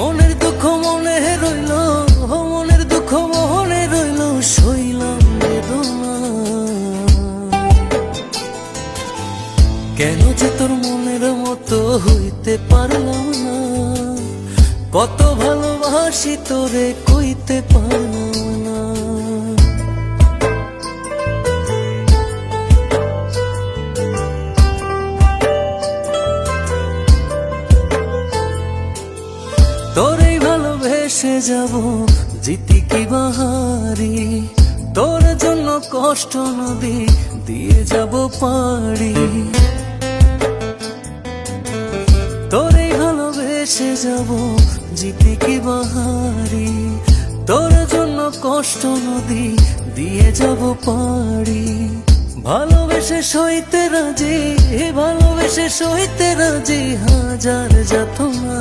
মনের দুঃখ মনে রইল, মনের দুঃখ মনে রইল, সইলাম বেদনা। কেন যে তোর মনের মতো হইতে পারলাম না, কত ভালোবাসি তোরে কইতে পারলাম না। তোরেই ভালোবেসে যাব, জিতি কি বাহারি, তোর জন্য কষ্ট নদী দিয়ে যাব পাড়ি। তোরেই ভালোবেসে যাব, জিতি কি বাহারি, তোর জন্য কষ্ট নদী দিয়ে যাব পাড়ি। ভালোবেসে সইতে রাজি, ভালোবেসে সইতে রাজি, হাজার যাতনা।